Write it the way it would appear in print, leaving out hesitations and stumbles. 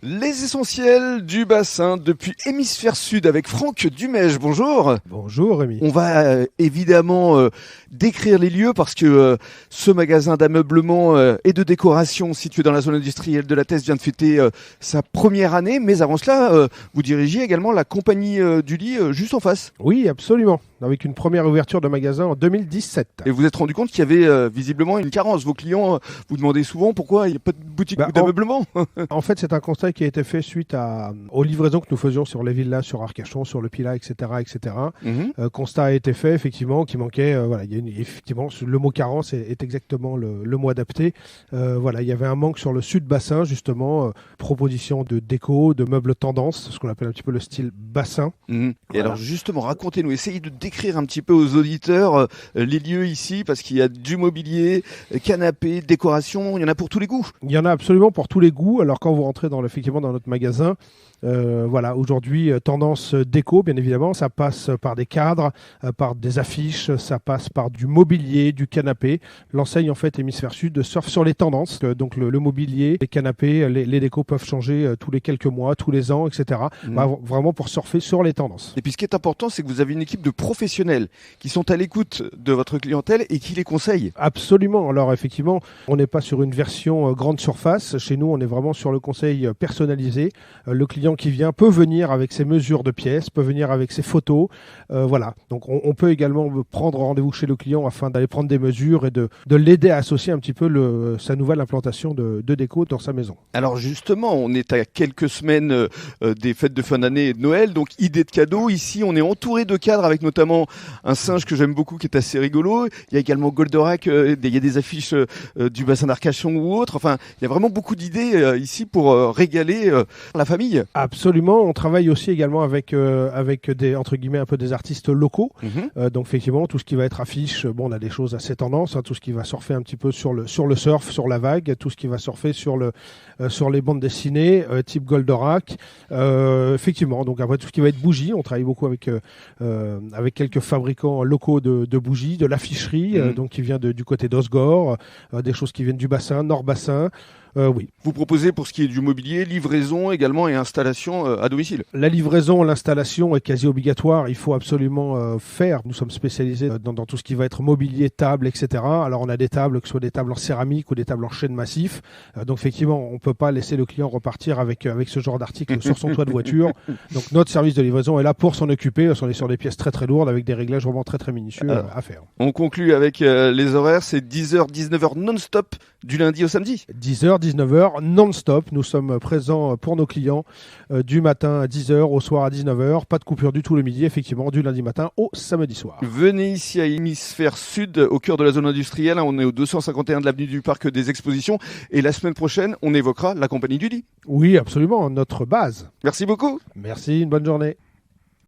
Les essentiels du bassin depuis Hémisphère Sud avec Franck Dumège. Bonjour. Bonjour Rémi. On va évidemment décrire les lieux parce que ce magasin d'ameublement et de décoration situé dans la zone industrielle de la Teste vient de fêter sa première année. Mais avant cela, vous dirigiez également la compagnie du lit juste en face. Oui, absolument. Avec une première ouverture de magasin en 2017. Et vous vous êtes rendu compte qu'il y avait visiblement une carence. Vos clients vous demandaient souvent pourquoi il n'y a pas de boutique d'ameublement. En fait, c'est un constat qui a été fait suite aux livraisons que nous faisions sur les villas, sur Arcachon, sur le Pilat, etc. etc. Constat a été fait, effectivement, qu'il manquait. Effectivement, le mot carence est exactement le mot adapté. Il y avait un manque sur le sud bassin, justement. Proposition de déco, de meubles tendance, ce qu'on appelle un petit peu le style bassin. Et alors, justement, racontez-nous, essayez de décrire un petit peu aux auditeurs les lieux ici, parce qu'il y a du mobilier, canapé, décoration, il y en a pour tous les goûts. Il y en a absolument pour tous les goûts. Alors quand vous rentrez effectivement dans notre magasin, aujourd'hui, tendance déco, bien évidemment, ça passe par des cadres, par des affiches, ça passe par du mobilier, du canapé. L'enseigne, en fait, Hémisphère Sud surfe sur les tendances. Donc le mobilier, les canapés, les décos peuvent changer tous les quelques mois, tous les ans, etc. Vraiment pour surfer sur les tendances. Et puis ce qui est important, c'est que vous avez une équipe de professionnels qui sont à l'écoute de votre clientèle et qui les conseillent. Absolument. Alors effectivement, on n'est pas sur une version grande surface. Chez nous, on est vraiment sur le conseil personnalisé. Le client qui vient peut venir avec ses mesures de pièces, peut venir avec ses photos. Donc on peut également prendre rendez-vous chez le client afin d'aller prendre des mesures et de l'aider à associer un petit peu sa nouvelle implantation de déco dans sa maison. Alors justement, on est à quelques semaines des fêtes de fin d'année et de Noël, donc idée de cadeaux. Ici, on est entouré de cadres avec notamment un singe que j'aime beaucoup qui est assez rigolo. Il y a également Goldorak, il y a des affiches du bassin d'Arcachon ou autre. Enfin, il y a vraiment beaucoup d'idées ici pour régaler la famille. Absolument. On travaille aussi également avec des, entre guillemets, un peu des artistes locaux. Donc effectivement, tout ce qui va être affiche, on a des choses assez tendances, tout ce qui va surfer un petit peu sur le surf, sur la vague, tout ce qui va surfer sur les bandes dessinées, type Goldorak. Effectivement, donc après tout ce qui va être bougies, on travaille beaucoup avec quelques fabricants locaux de bougies, de l'afficherie, donc qui vient du côté d'Osgore, des choses qui viennent du bassin, Nord-Bassin. Oui. Vous proposez pour ce qui est du mobilier, livraison également et installation à domicile. La livraison, l'installation est quasi obligatoire. Il faut absolument faire. Nous sommes spécialisés dans tout ce qui va être mobilier, table, etc. Alors on a des tables, que ce soit des tables en céramique ou des tables en chêne massif. Donc effectivement, on ne peut pas laisser le client repartir avec ce genre d'article sur son toit de voiture. Donc notre service de livraison est là pour s'en occuper. On est sur des pièces très très lourdes avec des réglages vraiment très très minutieux à faire. On conclut avec les horaires. C'est 10h, 19h non-stop du lundi au samedi. 10h, 19h non-stop. Nous sommes présents pour nos clients du matin à 10h, au soir à 19h. Pas de coupure du tout le midi, effectivement, du lundi matin au samedi soir. Venez ici à Hémisphère Sud, au cœur de la zone industrielle. On est au 251 de l'avenue du Parc des Expositions. Et la semaine prochaine, on évoquera la compagnie du lit. Oui, absolument, notre base. Merci beaucoup. Merci, une bonne journée.